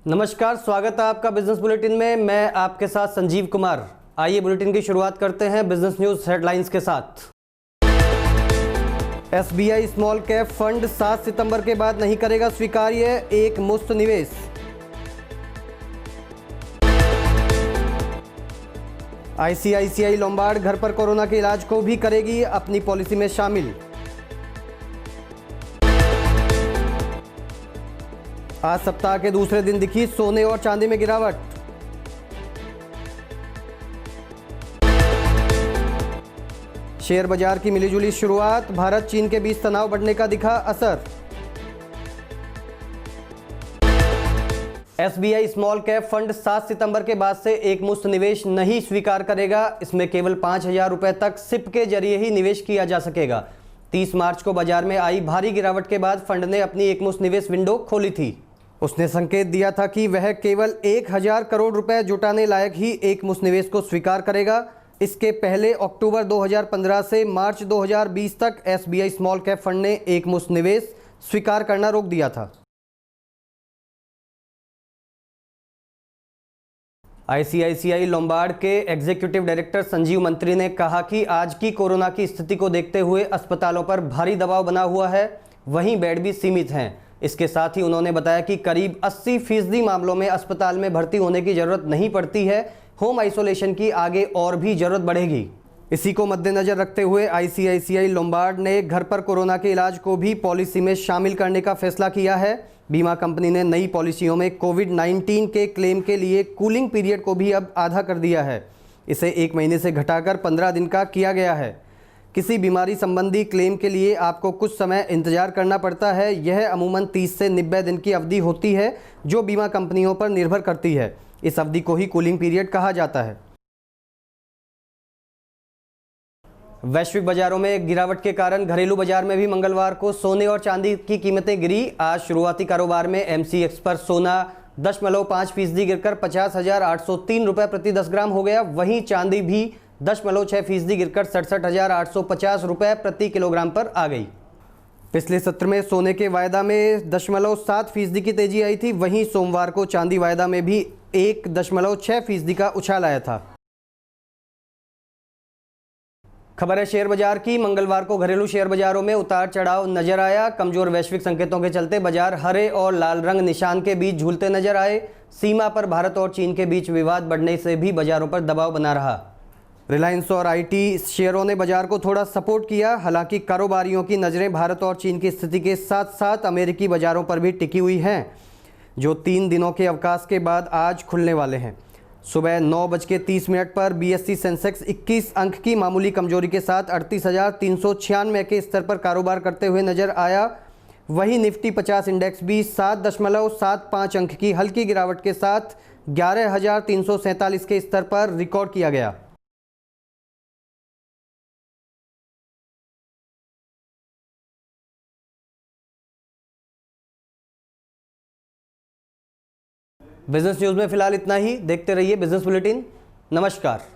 नमस्कार, स्वागत है आपका बिजनेस बुलेटिन में। मैं आपके साथ संजीव कुमार। आइए बुलेटिन की शुरुआत करते हैं बिजनेस न्यूज हेडलाइंस के साथ। एसबीआई स्मॉल कैप फंड 7 सितंबर के बाद नहीं करेगा स्वीकार्य एक मुश्त निवेश। आईसीआईसीआई लोम्बार्ड घर पर कोरोना के इलाज को भी करेगी अपनी पॉलिसी में शामिल। आज सप्ताह के दूसरे दिन दिखी सोने और चांदी में गिरावट। शेयर बाजार की मिलीजुली शुरुआत, भारत चीन के बीच तनाव बढ़ने का दिखा असर। एसबीआई स्मॉल कैप फंड 7 सितंबर के बाद से एक मुश्त निवेश नहीं स्वीकार करेगा। इसमें केवल 5,000 रुपए तक सिप के जरिए ही निवेश किया जा सकेगा। 30 मार्च को बाजार में आई भारी गिरावट के बाद फंड ने अपनी एक मुश्त निवेश विंडो खोली थी। उसने संकेत दिया था कि वह केवल 1,000 करोड़ रुपए जुटाने लायक ही एक मुश्त निवेश को स्वीकार करेगा। इसके पहले अक्टूबर 2015 से मार्च 2020 तक एसबीआई स्मॉल कैप फंड ने एक मुश्त निवेश स्वीकार करना रोक दिया था। आईसीआईसीआई लोम्बार्ड के एग्जीक्यूटिव डायरेक्टर संजीव मंत्री ने कहा कि आज की कोरोना की स्थिति को देखते हुए अस्पतालों पर भारी दबाव बना हुआ है, वहीं बेड भी सीमित हैं। इसके साथ ही उन्होंने बताया कि करीब 80% मामलों में अस्पताल में भर्ती होने की जरूरत नहीं पड़ती है। होम आइसोलेशन की आगे और भी जरूरत बढ़ेगी। इसी को मद्देनजर रखते हुए आईसीआईसीआई लोम्बार्ड ने घर पर कोरोना के इलाज को भी पॉलिसी में शामिल करने का फैसला किया है। बीमा कंपनी ने नई पॉलिसियों में कोविड-19 के क्लेम के लिए कूलिंग पीरियड को भी अब आधा कर दिया है। इसे 1 महीने से घटाकर 15 दिन का किया गया है। किसी बीमारी संबंधी क्लेम के लिए आपको कुछ समय इंतजार करना पड़ता है। यह अमूमन 30 से 90 दिन की अवधि होती है, जो बीमा कंपनियों पर निर्भर करती है। इस अवधि को ही कूलिंग पीरियड कहा जाता है। वैश्विक बाजारों में गिरावट के कारण घरेलू बाजार में भी मंगलवार को सोने और चांदी की कीमतें गिरी। आज शुरुआती कारोबार में एमसीएक्स पर सोना 0.5% गिरकर 50,803 रुपये प्रति 10 ग्राम हो गया। वहीं चांदी भी 0.6% गिरकर 67,850 रुपये प्रति किलोग्राम पर आ गई। पिछले सत्र में सोने के वायदा में 0.7% की तेजी आई थी। वहीं सोमवार को चांदी वायदा में भी 1.6% का उछाल आया था। खबर है शेयर बाजार की। मंगलवार को घरेलू शेयर बाजारों में उतार चढ़ाव नजर आया। कमजोर वैश्विक संकेतों के चलते बाजार हरे और लाल रंग निशान के बीच झूलते नजर आए। सीमा पर भारत और चीन के बीच विवाद बढ़ने से भी बाजारों पर दबाव बना रहा। रिलायंस और आईटी शेयरों ने बाजार को थोड़ा सपोर्ट किया। हालांकि कारोबारियों की नज़रें भारत और चीन की स्थिति के साथ साथ अमेरिकी बाजारों पर भी टिकी हुई हैं, जो 3 दिनों के अवकाश के बाद आज खुलने वाले हैं। सुबह 9:30 पर बीएसई सेंसेक्स 21 अंक की मामूली कमजोरी के साथ 38,396 के स्तर पर कारोबार करते हुए नजर आया। वहीं निफ्टी 50 इंडेक्स भी 7.75 अंक की हल्की गिरावट के साथ 11,347 के स्तर पर रिकॉर्ड किया गया। बिजनेस न्यूज में फिलहाल इतना ही। देखते रहिए बिजनेस बुलेटिन। नमस्कार।